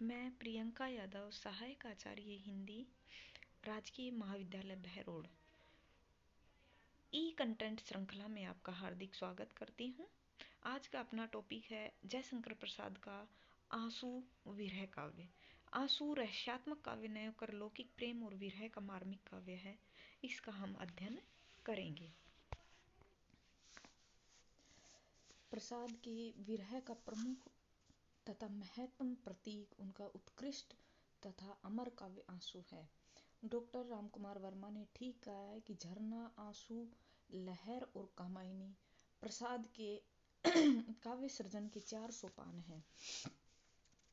मैं प्रियंका यादव, सहायक आचार्य हिंदी, राजकीय महाविद्यालय बहरोड, ई कंटेंट श्रृंखला में आपका हार्दिक स्वागत करती हूँ। आज का अपना टॉपिक है जयशंकर प्रसाद का आंसू विरह काव्य। आंसू रहस्यात्मक काव्य न होकर लौकिक प्रेम और विरह का मार्मिक काव्य है। इसका हम अध्ययन करेंगे। प्रसाद के विरह का प्रमुख तथा महत्तम प्रतीक उनका उत्कृष्ट तथा अमर काव्य आंसू है। डॉक्टर रामकुमार वर्मा ने ठीक कहा है कि झरना, आंसू, लहर और कामायनी प्रसाद के काव्य सृजन के 4 सोपान हैं।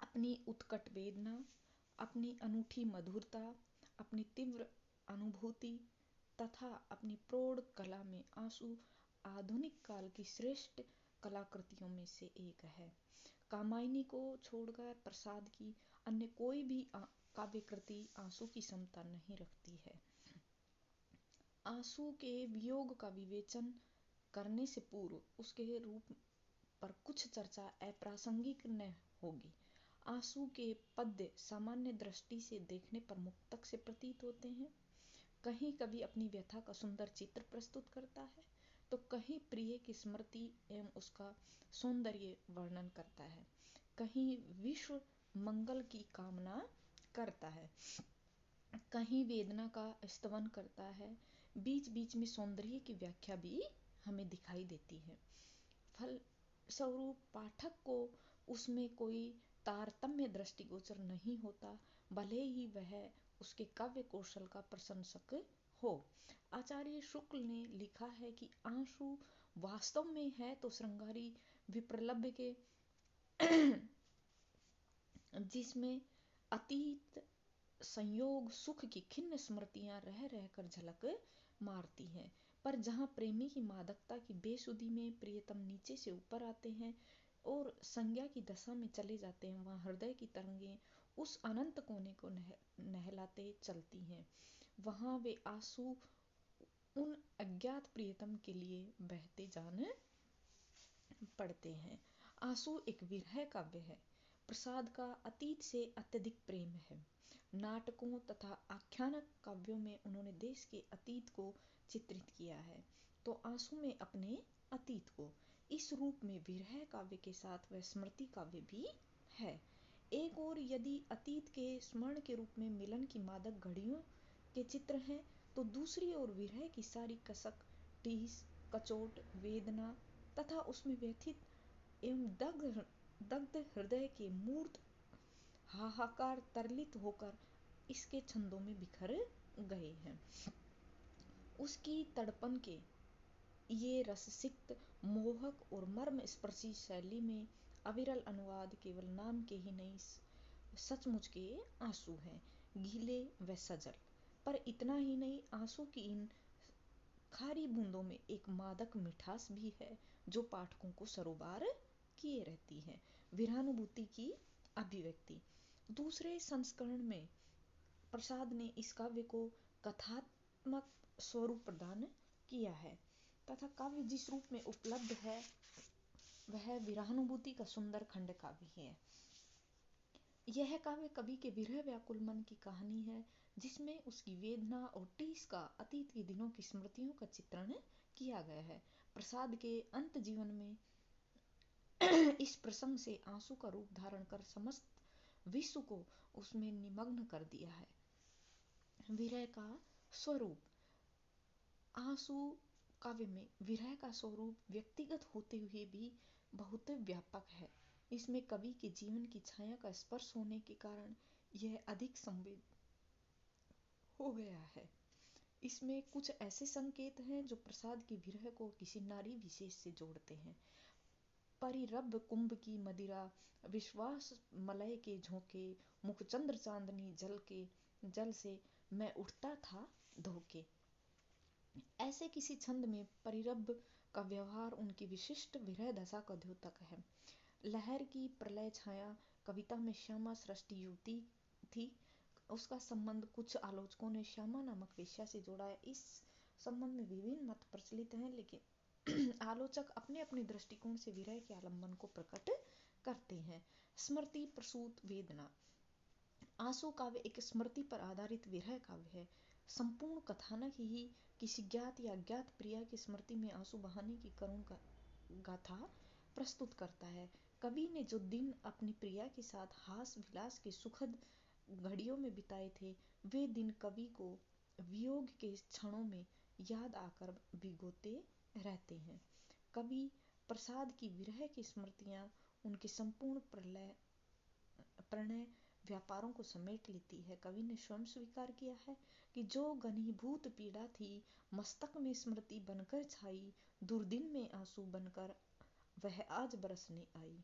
अपनी उत्कट वेदना, अपनी अनूठी मधुरता, अपनी तीव्र अनुभूति तथा अपनी प्रौढ़ कला में आंसू आधुनिक काल की श्रेष्ठ कलाकृतियों में से एक है। कामायनी को छोड़कर प्रसाद की अन्य कोई भी काव्य कृति आंसू की क्षमता नहीं रखती है। आंसू के वियोग का विवेचन करने से पूर्व उसके रूप पर कुछ चर्चा अप्रासंगिक न होगी। आंसू के पद्य सामान्य दृष्टि से देखने पर मुक्तक से प्रतीत होते हैं। कहीं कभी अपनी व्यथा का सुंदर चित्र प्रस्तुत करता है, तो कहीं प्रिय की स्मृति एवं उसका सौंदर्य वर्णन करता है, कहीं विश्व मंगल की कामना करता है, कहीं वेदना का स्तवन करता है। बीच बीच में सौंदर्य की व्याख्या भी हमें दिखाई देती है। फल स्वरूप पाठक को उसमें कोई तारतम्य दृष्टिगोचर नहीं होता, भले ही वह उसके काव्य कौशल का प्रशंसक हो। आचार्य शुक्ल ने लिखा है कि आंसू वास्तव में है तो श्रृंगारी विप्रलभ के जिसमें अतीत संयोग सुख की खिन्न स्मृतियां रह रहकर झलक मारती हैं, पर जहाँ प्रेमी की मादकता की बेसुधी में प्रियतम नीचे से ऊपर आते हैं और संज्ञा की दशा में चले जाते हैं, वहाँ हृदय की तरंगें उस अनंत कोने को नहलाते चलती हैं। वहाँ वे आंसू उन अज्ञात प्रियतम के लिए बहते जान पड़ते हैं। आंसू एक विरह काव्य है। प्रसाद का अतीत से अत्यधिक प्रेम है। नाटकों तथा आख्यानक काव्यों में उन्होंने देश के अतीत को चित्रित किया है, तो आंसू में अपने अतीत को। इस रूप में विरह काव्य के साथ वह स्मृति काव्य भी है। एक और यदि अतीत के स्मरण के रूप में मिलन की मादक घड़ियों के चित्र हैं, तो दूसरी ओर विरह की सारी कसक, टीस, कचोट, वेदना तथा उसमें व्यथित एवं दग्ध हृदय के मूर्त हाहाकार तरलित होकर इसके छंदों में बिखर गए हैं। उसकी तड़पन के ये रससिक्त, मोहक और मर्म स्पर्शी शैली में अविरल अनुवाद केवल नाम के ही नहीं, सचमुच के आंसू हैं, गीले व सजल। पर इतना ही नहीं, आंसू की इन खारी बूंदों में एक मादक मिठास भी है, जो पाठकों को सरोबार किए रहती है। विरहानुभूति की अभिव्यक्ति। दूसरे संस्करण में प्रसाद ने इस काव्य को कथात्मक स्वरूप प्रदान किया है तथा काव्य जिस रूप में उपलब्ध है वह विरहानुभूति का सुंदर खंड काव्य है। यह काव्य कवि के विरह व्याकुल मन की कहानी है, जिसमें उसकी वेदना और टीस का अतीत के दिनों की स्मृतियों का चित्रण किया गया है। प्रसाद के अंत जीवन में इस प्रसंग से आंसू का रूप धारण कर समस्त विश्व को उसमें निमग्न कर दिया है। विरह का स्वरूप। आंसू काव्य में विरह का स्वरूप व्यक्तिगत होते हुए भी बहुत व्यापक है। इसमें कवि के जीवन की छाया का स्पर्श होने के कारण यह अधिक संवेद हो गया है। इसमें कुछ ऐसे संकेत हैं जो प्रसाद की विरह को किसी नारी विशेष से जोड़ते हैं। परिरब्ध कुंभ की मदिरा, विश्वास मलय के झोंके, मुखचंद्र चांदनी जल से मैं उठता था धोके। ऐसे किसी छंद में परिरब्ध का व्यवहार उनकी विशिष्ट विरह दशा का द्योतक है। लहर की प्रलय छाया कविता में श्यामा सृष्टि युवती थी। उसका संबंध कुछ आलोचकों ने श्यामा नामक वेश्या से जोड़ा है। इस संबंध में विभिन्न मत प्रचलित हैं, लेकिन आलोचक अपने अपने दृष्टिकोण से विरह के आलंबन को प्रकट करते हैं। स्मृति प्रसूत वेदना। आंसू काव्य एक स्मृति पर आधारित विरह काव्य है। संपूर्ण कथानक ही किसी ज्ञात या अज्ञात प्रिया की स्मृति में आंसू बहाने की करुण गाथा प्रस्तुत करता है। कवि ने जो दिन अपनी प्रिया के साथ हास विलास की सुखद घड़ियों में बिताए थे, वे दिन कवि को वियोग के क्षणों में याद आकर भिगोते रहते हैं। कवि प्रसाद की विरह की स्मृतियां उनके संपूर्ण प्रणय व्यापारों को समेट लेती है। कवि ने स्वयं स्वीकार किया है कि जो घनीभूत पीड़ा थी मस्तक में स्मृति बनकर छाई, दुर्दिन में आंसू बनकर वह आज बरसने आई।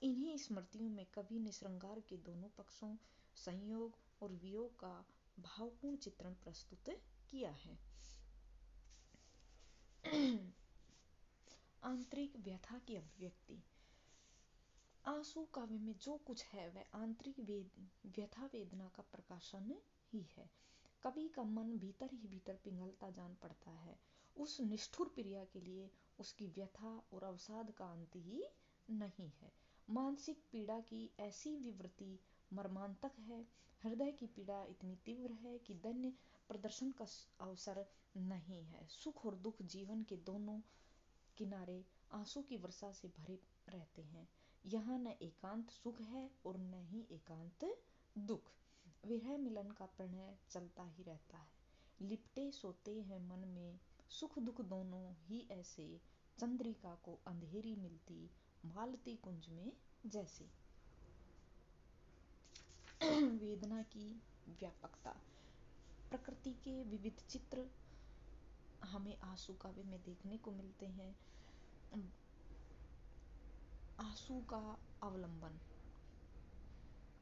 इन्हीं स्मृतियों में कवि ने श्रृंगार के दोनों पक्षों, संयोग और वियोग का भावपूर्ण चित्रण प्रस्तुत किया है। आंतरिक व्यथा की अभिव्यक्ति। आंसू काव्य में जो कुछ है वह आंतरिक व्यथा वेदना का प्रकाशन ही है। कवि का मन भीतर ही भीतर पिघलता जान पड़ता है। उस निष्ठुर प्रिया के लिए उसकी व्यथा और अवसाद का अंत ही नहीं है। मानसिक पीड़ा की ऐसी विवृति मर्मांतक है। हृदय की पीड़ा इतनी तीव्र है कि दैन्य प्रदर्शन का अवसर नहीं है। सुख और दुख जीवन के दोनों किनारे आंसू की वर्षा से भरे रहते हैं। यहाँ न एकांत सुख है और न ही एकांत दुख। विरह मिलन का प्रणय चलता ही रहता है। लिपटे सोते हैं मन में सुख दुख दोनों ही ऐसे, चंद्रिका को अंधेरी मिलती मालती कुंज में जैसे। वेदना की व्यापकता। प्रकृति के विविध चित्र हमें आंसू काव्य में देखने को मिलते हैं। आंसू का अवलंबन।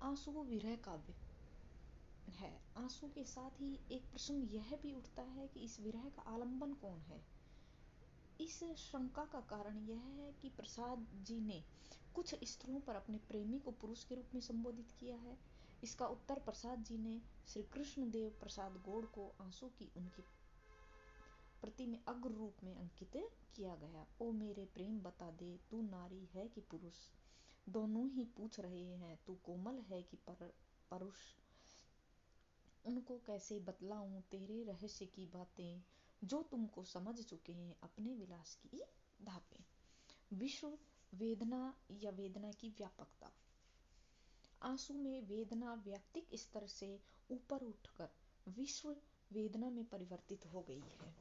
आंसू विरह काव्य है। आंसू के साथ ही एक प्रश्न यह भी उठता है कि इस विरह का आलंबन कौन है। इस शंका का कारण यह है कि प्रसाद जी ने कुछ स्थलों पर अपने प्रेमी को पुरुष के रूप में संबोधित किया है। इसका उत्तर प्रसाद जी ने श्री कृष्ण देव प्रसाद गौड़ को आंसू की उनकी प्रति में अग्र रूप में अंकित किया गया। ओ मेरे प्रेम बता दे तू नारी है कि पुरुष, दोनों ही पूछ रहे हैं तू कोमल है कि परुष। उनको कैसे बतलाऊं तेरे रहस्य की बातें, जो तुमको समझ चुके हैं अपने विलास की धापें। विश्व वेदना या वेदना की व्यापकता। आंसू में वेदना व्यक्तिक स्तर से ऊपर उठकर विश्व वेदना में परिवर्तित हो गई है।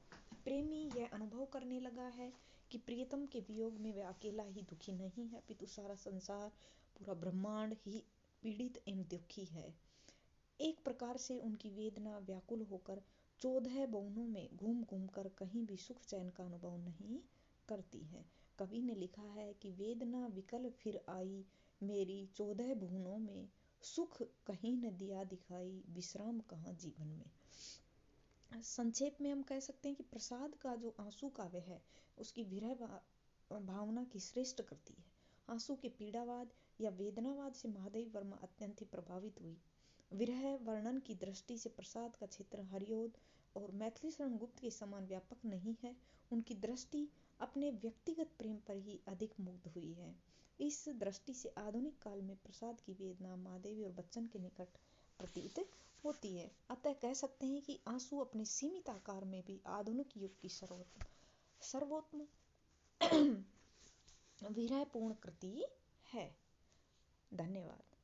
प्रेमी यह अनुभव करने लगा है कि प्रियतम के वियोग में वह अकेला ही दुखी नहीं है, अपितु सारा संसार, पूरा ब्रह्मांड ही पीड़ित एवं दुखी है। एक प्रकार से उनकी वेदना व्याकुल होकर 14 भुवनों में घूम घूम कर कहीं भी सुख चैन का अनुभव नहीं करती है। कवि ने लिखा है कि वेदना विकल फिर आई मेरी 14 भुवनों में, सुख कहीं न दिया दिखाई विश्राम कहाँ जीवन में। संक्षेप में हम कह सकते हैं कि प्रसाद का जो आंसू काव्य है उसकी विरह भावना की श्रेष्ठ कृति है। आंसू के पीड़ावाद या वेदनावाद से महादेवी वर्मा अत्यंत ही प्रभावित हुई। विरह वर्णन की दृष्टि से प्रसाद का क्षेत्र हरिओद और मैथिली शरण गुप्त के समान व्यापक नहीं है। उनकी दृष्टि अपने व्यक्तिगत प्रेम पर ही अधिक मुग्ध हुई है। इस दृष्टि से आधुनिक काल में प्रसाद की वेदना महादेवी और बच्चन के निकट प्रतीत होती है। अतः कह सकते हैं कि आंसू अपने सीमित आकार में भी आधुनिक युग की सर्वोत्तम विरहपूर्ण कृति है। धन्यवाद।